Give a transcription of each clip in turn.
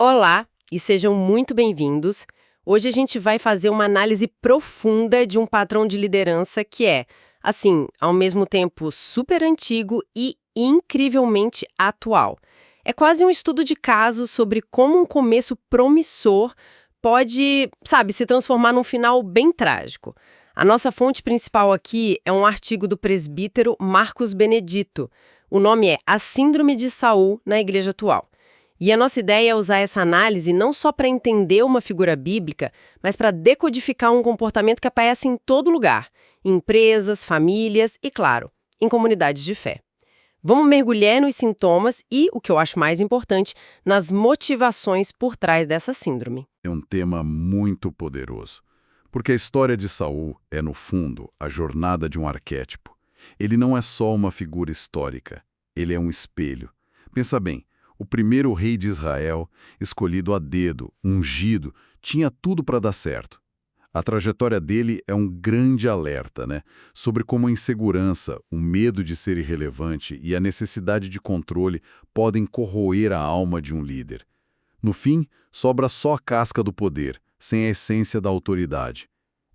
Olá e sejam muito bem-vindos. Hoje a gente vai fazer uma análise profunda de um padrão de liderança que é, assim, ao mesmo tempo super antigo e incrivelmente atual. É quase um estudo de caso sobre como um começo promissor pode, sabe, se transformar num final bem trágico. A nossa fonte principal aqui é um artigo do presbítero Marcos Benedito. O nome é A Síndrome de Saul na Igreja Atual. E a nossa ideia é usar essa análise não só para entender uma figura bíblica, mas para decodificar um comportamento que aparece em todo lugar, em empresas, famílias e, claro, em comunidades de fé. Vamos mergulhar nos sintomas e, o que eu acho mais importante, nas motivações por trás dessa síndrome. É um tema muito poderoso, porque a história de Saul é, no fundo, a jornada de um arquétipo. Ele não é só uma figura histórica, ele é um espelho. Pensa bem, o primeiro rei de Israel, escolhido a dedo, ungido, tinha tudo para dar certo. A trajetória dele é um grande alerta, sobre como a insegurança, o medo de ser irrelevante e a necessidade de controle podem corroer a alma de um líder. No fim, sobra só a casca do poder, sem a essência da autoridade.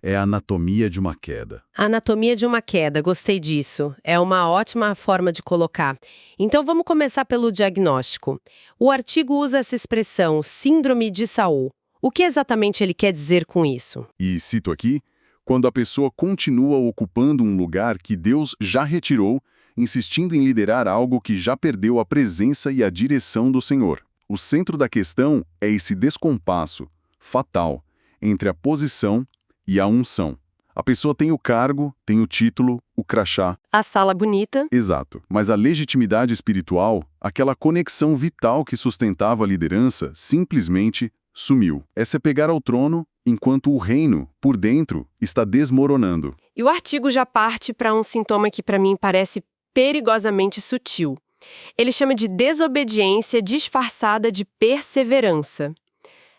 É a anatomia de uma queda. Anatomia de uma queda, gostei disso. É uma ótima forma de colocar. Então vamos começar pelo diagnóstico. O artigo usa essa expressão, síndrome de Saul. O que exatamente ele quer dizer com isso? E cito aqui, quando a pessoa continua ocupando um lugar que Deus já retirou, insistindo em liderar algo que já perdeu a presença e a direção do Senhor. O centro da questão é esse descompasso fatal entre a posição e a unção. A pessoa tem o cargo, tem o título, o crachá. A sala bonita. Exato. Mas a legitimidade espiritual, aquela conexão vital que sustentava a liderança, simplesmente sumiu. É se pegar ao trono enquanto o reino, por dentro, está desmoronando. E o artigo já parte para um sintoma que para mim parece perigosamente sutil. Ele chama de desobediência disfarçada de perseverança.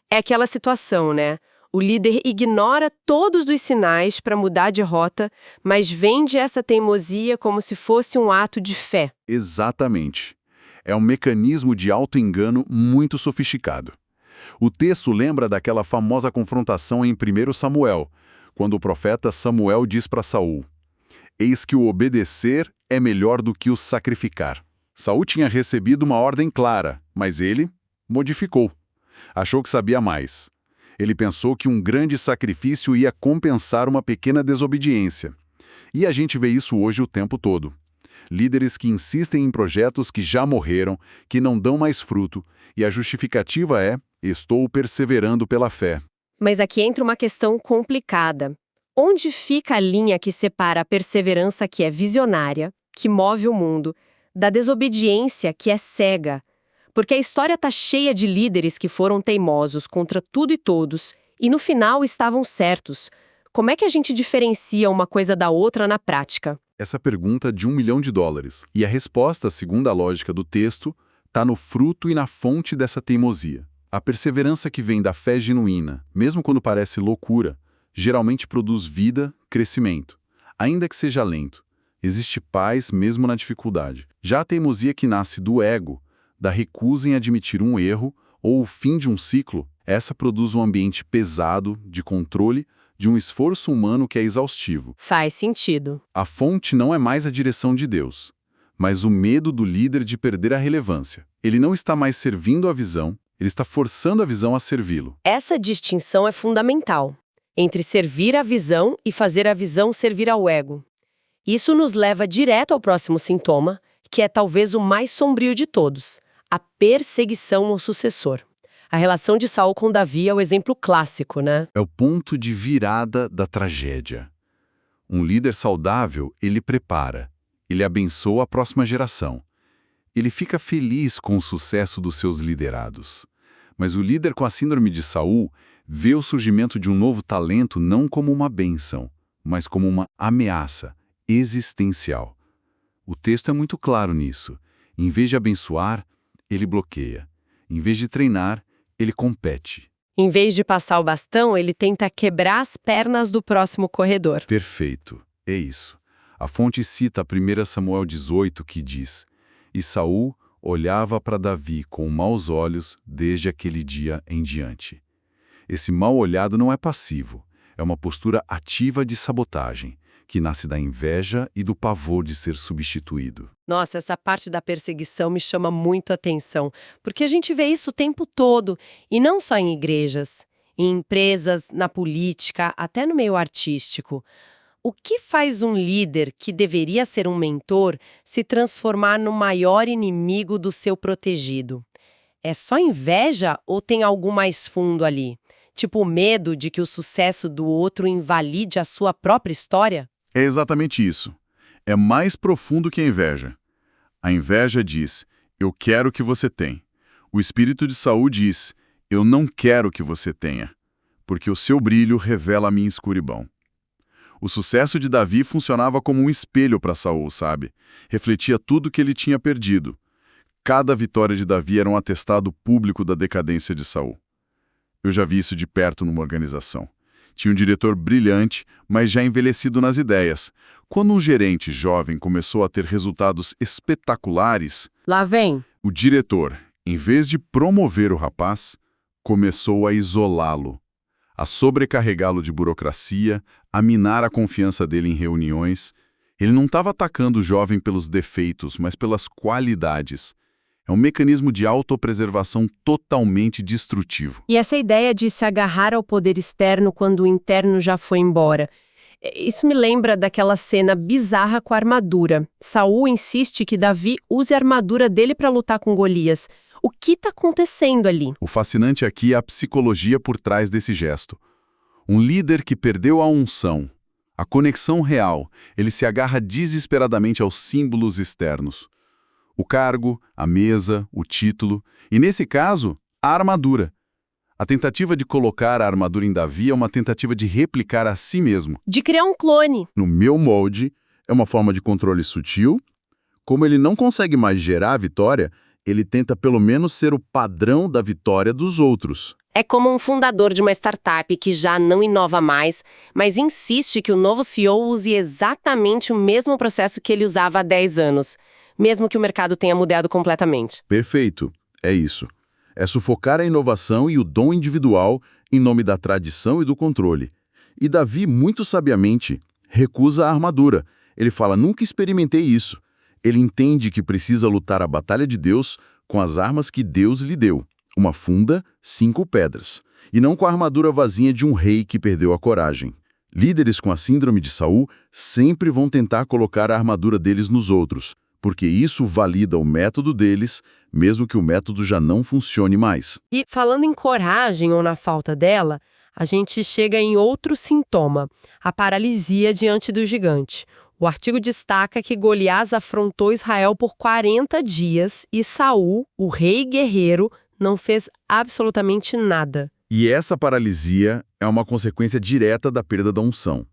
É aquela situação, né? O líder ignora todos os sinais para mudar de rota, mas vende essa teimosia como se fosse um ato de fé. Exatamente. É um mecanismo de auto-engano muito sofisticado. O texto lembra daquela famosa confrontação em 1 Samuel, quando o profeta Samuel diz para Saul: "Eis que o obedecer é melhor do que o sacrificar." Saul tinha recebido uma ordem clara, mas ele modificou. Achou que sabia mais. Ele pensou que um grande sacrifício ia compensar uma pequena desobediência. E a gente vê isso hoje o tempo todo. Líderes que insistem em projetos que já morreram, que não dão mais fruto, e a justificativa é: estou perseverando pela fé. Mas aqui entra uma questão complicada. Onde fica a linha que separa a perseverança que é visionária, que move o mundo, da desobediência que é cega? Porque a história está cheia de líderes que foram teimosos contra tudo e todos, e no final estavam certos. Como é que a gente diferencia uma coisa da outra na prática? Essa pergunta de $1 milhão. E a resposta, segundo a lógica do texto, está no fruto e na fonte dessa teimosia. A perseverança que vem da fé genuína, mesmo quando parece loucura, geralmente produz vida, crescimento. Ainda que seja lento, existe paz mesmo na dificuldade. Já a teimosia que nasce do ego, da recusa em admitir um erro ou o fim de um ciclo, essa produz um ambiente pesado, de controle, de um esforço humano que é exaustivo. Faz sentido. A fonte não é mais a direção de Deus, mas o medo do líder de perder a relevância. Ele não está mais servindo a visão, ele está forçando a visão a servi-lo. Essa distinção é fundamental, entre servir a visão e fazer a visão servir ao ego. Isso nos leva direto ao próximo sintoma, que é talvez o mais sombrio de todos: a perseguição ao sucessor. A relação de Saul com Davi é o exemplo clássico, né? É o ponto de virada da tragédia. Um líder saudável, ele prepara, ele abençoa a próxima geração. Ele fica feliz com o sucesso dos seus liderados. Mas o líder com a síndrome de Saul vê o surgimento de um novo talento não como uma bênção, mas como uma ameaça existencial. O texto é muito claro nisso. Em vez de abençoar, ele bloqueia. Em vez de treinar, ele compete. Em vez de passar o bastão, ele tenta quebrar as pernas do próximo corredor. Perfeito, é isso. A fonte cita 1 Samuel 18, que diz: "E Saul, olhava para Davi com maus olhos desde aquele dia em diante. Esse mal olhado não é passivo, é uma postura ativa de sabotagem, que nasce da inveja e do pavor de ser substituído. Nossa, essa parte da perseguição me chama muito a atenção, porque a gente vê isso o tempo todo, e não só em igrejas, em empresas, na política, até no meio artístico. O que faz um líder, que deveria ser um mentor, se transformar no maior inimigo do seu protegido? É só inveja ou tem algo mais fundo ali? Tipo o medo de que o sucesso do outro invalide a sua própria história? É exatamente isso. É mais profundo que a inveja. A inveja diz, eu quero que você tenha. O espírito de Saul diz, eu não quero que você tenha, porque o seu brilho revela a minha escuridão. O sucesso de Davi funcionava como um espelho para Saul, sabe? Refletia tudo que ele tinha perdido. Cada vitória de Davi era um atestado público da decadência de Saul. Eu já vi isso de perto numa organização. Tinha um diretor brilhante, mas já envelhecido nas ideias. Quando um gerente jovem começou a ter resultados espetaculares, Lá vem. o diretor, em vez de promover o rapaz, começou a isolá-lo, a sobrecarregá-lo de burocracia, a minar a confiança dele em reuniões. Ele não estava atacando o jovem pelos defeitos, mas pelas qualidades. É um mecanismo de autopreservação totalmente destrutivo. E essa ideia de se agarrar ao poder externo quando o interno já foi embora. Isso me lembra daquela cena bizarra com a armadura. Saul insiste que Davi use a armadura dele para lutar com Golias. O que está acontecendo ali? O fascinante aqui é a psicologia por trás desse gesto. Um líder que perdeu a unção, a conexão real, ele se agarra desesperadamente aos símbolos externos. O cargo, a mesa, o título e, nesse caso, a armadura. A tentativa de colocar a armadura em Davi é uma tentativa de replicar a si mesmo. De criar um clone. No meu molde, é uma forma de controle sutil. Como ele não consegue mais gerar a vitória, ele tenta pelo menos ser o padrão da vitória dos outros. É como um fundador de uma startup que já não inova mais, mas insiste que o novo CEO use exatamente o mesmo processo que ele usava há 10 anos, mesmo que o mercado tenha mudado completamente. Perfeito, é isso. É sufocar a inovação e o dom individual em nome da tradição e do controle. E Davi, muito sabiamente, recusa a armadura. Ele fala, nunca experimentei isso. Ele entende que precisa lutar a batalha de Deus com as armas que Deus lhe deu. Uma funda, 5 pedras. E não com a armadura vazia de um rei que perdeu a coragem. Líderes com a síndrome de Saul sempre vão tentar colocar a armadura deles nos outros, porque isso valida o método deles, mesmo que o método já não funcione mais. E falando em coragem ou na falta dela, a gente chega em outro sintoma, a paralisia diante do gigante. O artigo destaca que Golias afrontou Israel por 40 dias e Saul, o rei guerreiro, não fez absolutamente nada. E essa paralisia é uma consequência direta da perda da unção.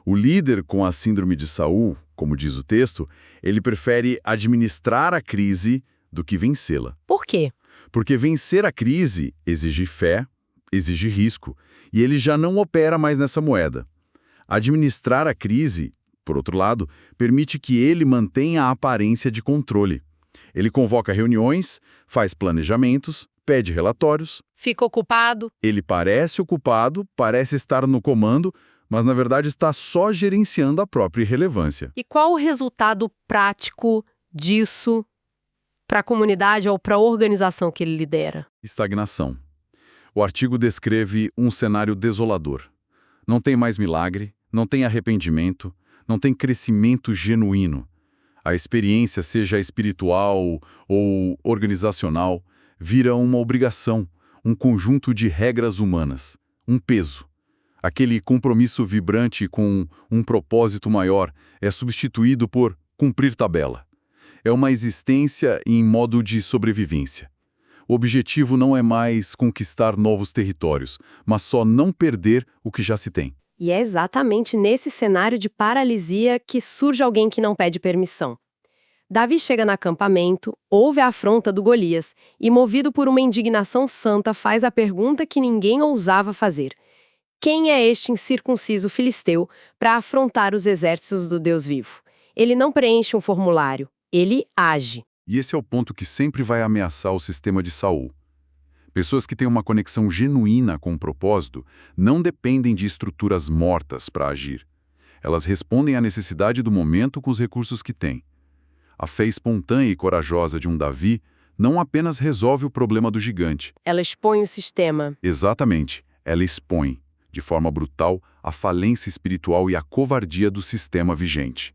O líder com a síndrome de Saul, como diz o texto, ele prefere administrar a crise do que vencê-la. Por quê? Porque vencer a crise exige fé, exige risco, e ele já não opera mais nessa moeda. Administrar a crise, por outro lado, permite que ele mantenha a aparência de controle. Ele convoca reuniões, faz planejamentos, pede relatórios. Fica ocupado. Ele parece ocupado, parece estar no comando, mas na verdade está só gerenciando a própria irrelevância. E qual o resultado prático disso para a comunidade ou para a organização que ele lidera? Estagnação. O artigo descreve um cenário desolador. Não tem mais milagre, não tem arrependimento, não tem crescimento genuíno. A experiência, seja espiritual ou organizacional, vira uma obrigação, um conjunto de regras humanas, um peso. Aquele compromisso vibrante com um propósito maior é substituído por cumprir tabela. É uma existência em modo de sobrevivência. O objetivo não é mais conquistar novos territórios, mas só não perder o que já se tem. E é exatamente nesse cenário de paralisia que surge alguém que não pede permissão. Davi chega no acampamento, ouve a afronta do Golias e, movido por uma indignação santa, faz a pergunta que ninguém ousava fazer. Quem é este incircunciso filisteu para afrontar os exércitos do Deus vivo? Ele não preenche um formulário, ele age. E esse é o ponto que sempre vai ameaçar o sistema de Saul. Pessoas que têm uma conexão genuína com o propósito não dependem de estruturas mortas para agir. Elas respondem à necessidade do momento com os recursos que têm. A fé espontânea e corajosa de um Davi não apenas resolve o problema do gigante. Ela expõe o sistema. Exatamente, ela expõe, de forma brutal, a falência espiritual e a covardia do sistema vigente.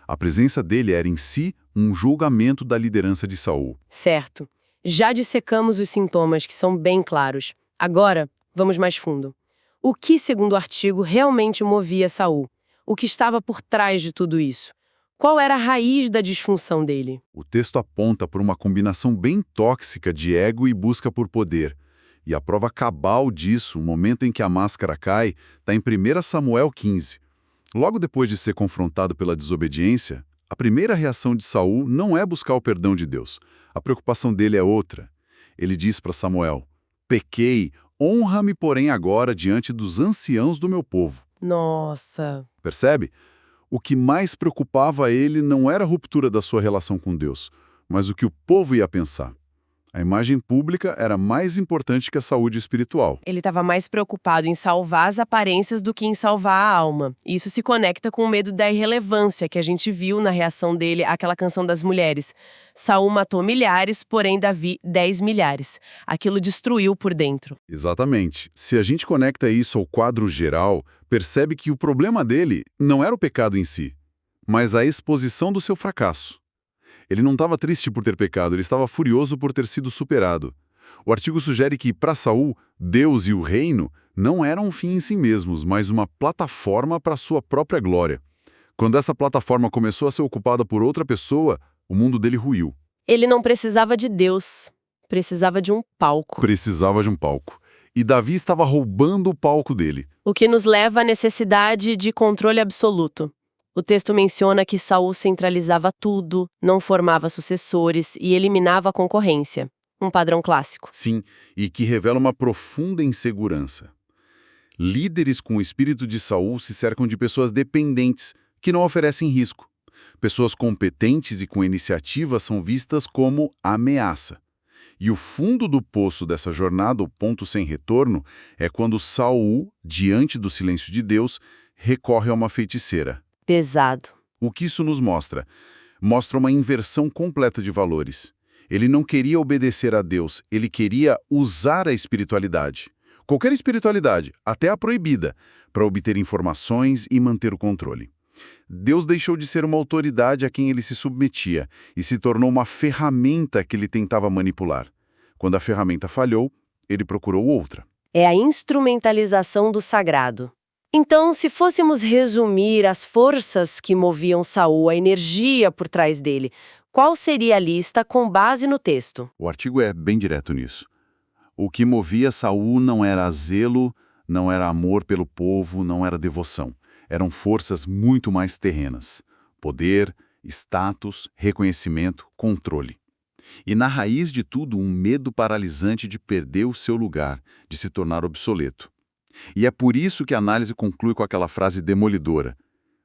A presença dele era em si um julgamento da liderança de Saul. Certo. Já dissecamos os sintomas, que são bem claros. Agora, vamos mais fundo. O que, segundo o artigo, realmente movia Saul? O que estava por trás de tudo isso? Qual era a raiz da disfunção dele? O texto aponta por uma combinação bem tóxica de ego e busca por poder. E a prova cabal disso, o momento em que a máscara cai, está em 1 Samuel 15. Logo depois de ser confrontado pela desobediência, a primeira reação de Saul não é buscar o perdão de Deus. A preocupação dele é outra. Ele diz para Samuel: pequei, honra-me, porém, agora diante dos anciãos do meu povo. Nossa! Percebe? O que mais preocupava ele não era a ruptura da sua relação com Deus, mas o que o povo ia pensar. A imagem pública era mais importante que a saúde espiritual. Ele estava mais preocupado em salvar as aparências do que em salvar a alma. Isso se conecta com o medo da irrelevância que a gente viu na reação dele àquela canção das mulheres. Saul matou milhares, porém Davi 10 milhares. Aquilo destruiu por dentro. Exatamente. Se a gente conecta isso ao quadro geral, percebe que o problema dele não era o pecado em si, mas a exposição do seu fracasso. Ele não estava triste por ter pecado, ele estava furioso por ter sido superado. O artigo sugere que, para Saul, Deus e o reino não eram um fim em si mesmos, mas uma plataforma para sua própria glória. Quando essa plataforma começou a ser ocupada por outra pessoa, o mundo dele ruiu. Ele não precisava de Deus, precisava de um palco. Precisava de um palco. E Davi estava roubando o palco dele. O que nos leva à necessidade de controle absoluto. O texto menciona que Saul centralizava tudo, não formava sucessores e eliminava a concorrência. Um padrão clássico. Sim, e que revela uma profunda insegurança. Líderes com o espírito de Saul se cercam de pessoas dependentes, que não oferecem risco. Pessoas competentes e com iniciativa são vistas como ameaça. E o fundo do poço dessa jornada, o ponto sem retorno, é quando Saul, diante do silêncio de Deus, recorre a uma feiticeira. Pesado. O que isso nos mostra? Mostra uma inversão completa de valores. Ele não queria obedecer a Deus, ele queria usar a espiritualidade. Qualquer espiritualidade, até a proibida, para obter informações e manter o controle. Deus deixou de ser uma autoridade a quem ele se submetia e se tornou uma ferramenta que ele tentava manipular. Quando a ferramenta falhou, ele procurou outra. É a instrumentalização do sagrado. Então, se fôssemos resumir as forças que moviam Saul, a energia por trás dele, qual seria a lista com base no texto? O artigo é bem direto nisso. O que movia Saul não era zelo, não era amor pelo povo, não era devoção. Eram forças muito mais terrenas. Poder, status, reconhecimento, controle. E na raiz de tudo, um medo paralisante de perder o seu lugar, de se tornar obsoleto. E é por isso que a análise conclui com aquela frase demolidora.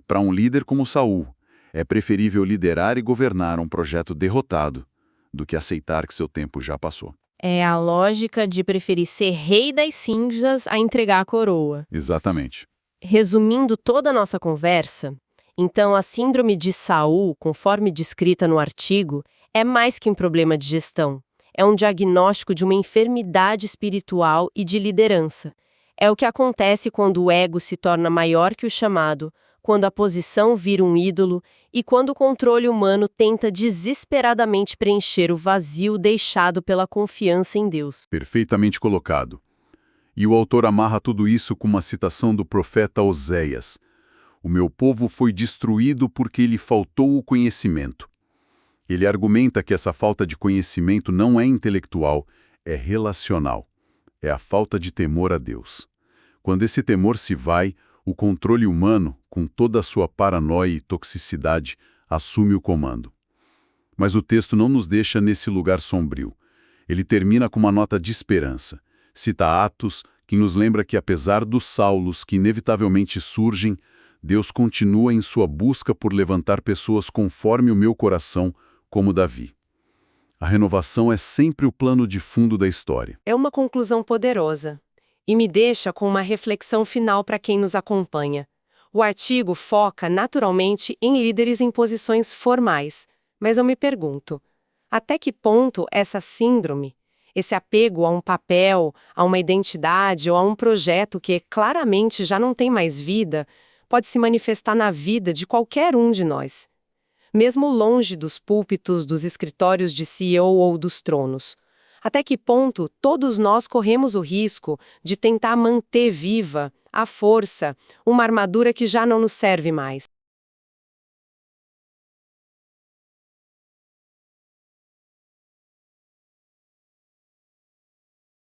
Para um líder como Saul, é preferível liderar e governar um projeto derrotado do que aceitar que seu tempo já passou. É a lógica de preferir ser rei das cinzas a entregar a coroa. Exatamente. Resumindo toda a nossa conversa, então a síndrome de Saul, conforme descrita no artigo, é mais que um problema de gestão. É um diagnóstico de uma enfermidade espiritual e de liderança. É o que acontece quando o ego se torna maior que o chamado, quando a posição vira um ídolo e quando o controle humano tenta desesperadamente preencher o vazio deixado pela confiança em Deus. Perfeitamente colocado. E o autor amarra tudo isso com uma citação do profeta Oséias. O meu povo foi destruído porque lhe faltou o conhecimento. Ele argumenta que essa falta de conhecimento não é intelectual, é relacional. É a falta de temor a Deus. Quando esse temor se vai, o controle humano, com toda a sua paranoia e toxicidade, assume o comando. Mas o texto não nos deixa nesse lugar sombrio. Ele termina com uma nota de esperança. Cita Atos, que nos lembra que apesar dos Saulos que inevitavelmente surgem, Deus continua em sua busca por levantar pessoas conforme o meu coração, como Davi. A renovação é sempre o plano de fundo da história. É uma conclusão poderosa. E me deixa com uma reflexão final para quem nos acompanha. O artigo foca, naturalmente, em líderes em posições formais. Mas eu me pergunto, até que ponto essa síndrome, esse apego a um papel, a uma identidade ou a um projeto que claramente já não tem mais vida, pode se manifestar na vida de qualquer um de nós? Mesmo longe dos púlpitos, dos escritórios de CEO ou dos tronos. Até que ponto todos nós corremos o risco de tentar manter viva, à força, uma armadura que já não nos serve mais?